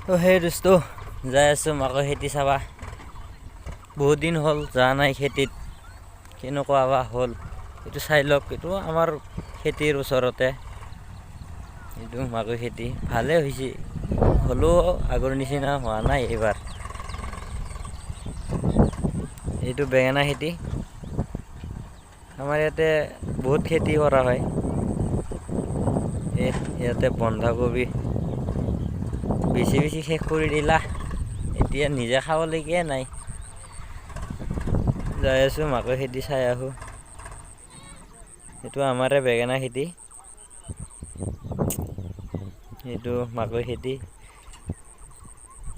তো সেই দোস্ত যাই আছোঁ মাকৈ খেতি চাবা। বহুত দিন হ'ল যোৱা নাই খেতিত, কেনেকুৱা বা হ'ল এইটো চাই লওক। এইটো আমাৰ খেতিৰ ওচৰতে, এইটো মাকৈ খেতি ভালেই হৈছে, হ'লেও আগৰ নিচিনা হোৱা নাই এইবাৰ। এইটো বেঙেনা খেতি, আমাৰ ইয়াতে বহুত খেতি কৰা হয়। ইয়াতে বন্ধাকবি বেছি শেষ কৰি দিলা, এতিয়া নিজে খাবলৈকে নাই। যাই আছোঁ মাকৈ খেতি চাই আহোঁ। এইটো আমাৰে বেঙেনা খেতি, এইটো মাকৈ খেতি।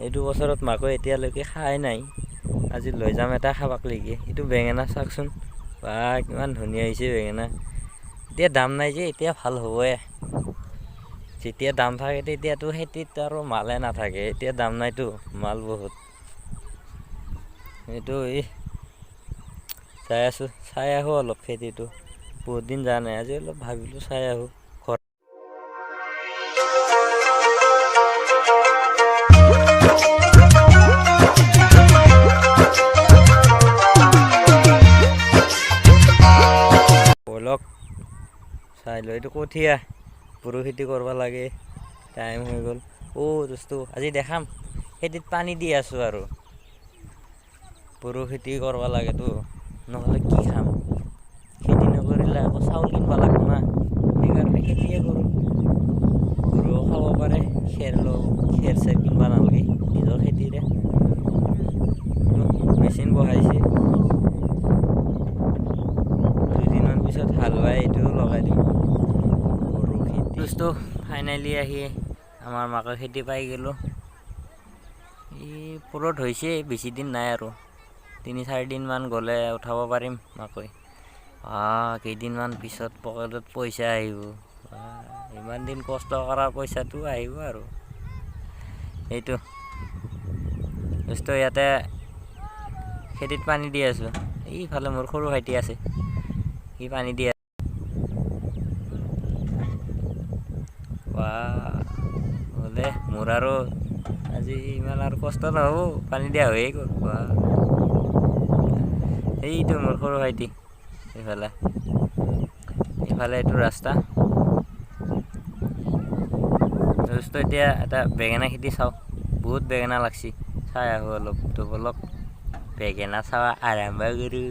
এইটো বছৰত মাকৈ এতিয়ালৈকে খাই নাই, আজি লৈ যাম এটা খাবাক লাগি। এইটো বেঙেনা চাওকচোন, বা কিমান ধুনীয়া হৈছে বেঙেনা। এতিয়া দাম নাই যে, এতিয়া ভাল হ'বই। যেতিয়া দাম থাকে তেতিয়াতো খেতিত আৰু মালে নাথাকে, এতিয়া দাম নাইতো, মাল বহুত। এইটো চাই আছোঁ, চাই আহোঁ অলপ খেতিটো, বহুত দিন যোৱা নাই, আজি অলপ ভাবিলোঁ চাই আহোঁ। বলক চাই ল, এইটো কঠীয়া বড়ো খেতি কৰিব লাগে, টাইম হৈ গ'ল। দোস্ত আজি দেখাম, খেতিত পানী দি আছোঁ আৰু বড়ো খেতি কৰিব লাগেতো, নহ'লে কি খাম। খেতি নকৰিলে আকৌ চাউল কিনিব লাগিব না, সেইকাৰণে খেতিয়ে কৰোঁ। গৰুও খাব পাৰে, খেৰ চেৰ কিনিব নালাগে, নিজৰ খেতিৰে। মেচিন বহাইছে, দুদিনমান পিছত হাল বাই এইটোও লগাই দিম। বড়ো খেতি বস্তু ফাইনেলি আহি আমাৰ মাকৈ খেতি পাই গ'লোঁ। পুৰত হৈছে, বেছি দিন নাই আৰু 3-4 দিনমান গ'লে উঠাব পাৰিম মাকৈ। কেইদিনমান পিছত পকেটত পইচা আহিব, ইমান দিন কষ্ট কৰাৰ পইচাটো আহিব আৰু। এইটো বস্তু ইয়াতে খেতিত পানী দি আছোঁ। এইফালে মোৰ সৰু ভাইটি আছে, সি পানী দি আছে। হ'লে মোৰ আৰু আজি ইমান আৰু কষ্ট নহ'ব, পানী দিয়া হৈয়ে গ'ল। এইটো মোৰ সৰু ভাইটি, এইফালে এইটো ৰাস্তা। এতিয়া এটা বেঙেনা খেতি চাওঁ, বহুত বেঙেনা লাগছি, চাই আহোঁ অলপ। তো বলক বেঙেনা চাৱা আৰম্ভ কৰোঁ।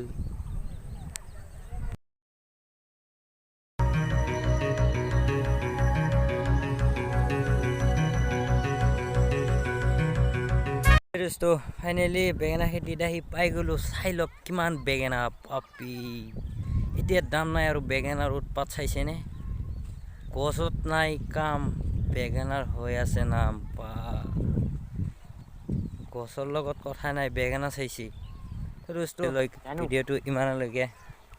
ফাইনেলি বেঙেনা খেতিত আহি পাই গ'লোঁ, চাই লওক কিমান বেঙেনা পাপি। এতিয়া দাম নাই আৰু বেঙেনাৰ উৎপাত চাইছেনে, গছত নাই কাম, বেঙেনাৰ হৈ আছে নাম। গছৰ লগত কথা নাই, বেঙেনা চাইছে। ভিডিঅ'টো ইমানলৈকে,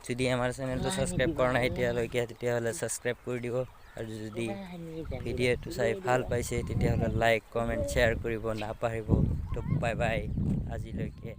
যদি আমাৰ চেনেলটো ছাবস্ক্ৰাইব কৰা নাই এতিয়ালৈকে, তেতিয়াহ'লে ছাবস্ক্ৰাইব কৰি দিব। আৰু যদি ভিডিঅ'টো চাই ভাল পাইছে তেতিয়াহ'লে লাইক, কমেণ্ট, শ্বেয়াৰ কৰিব নাপাহৰিব। তো বাই বাই আজিলৈকে।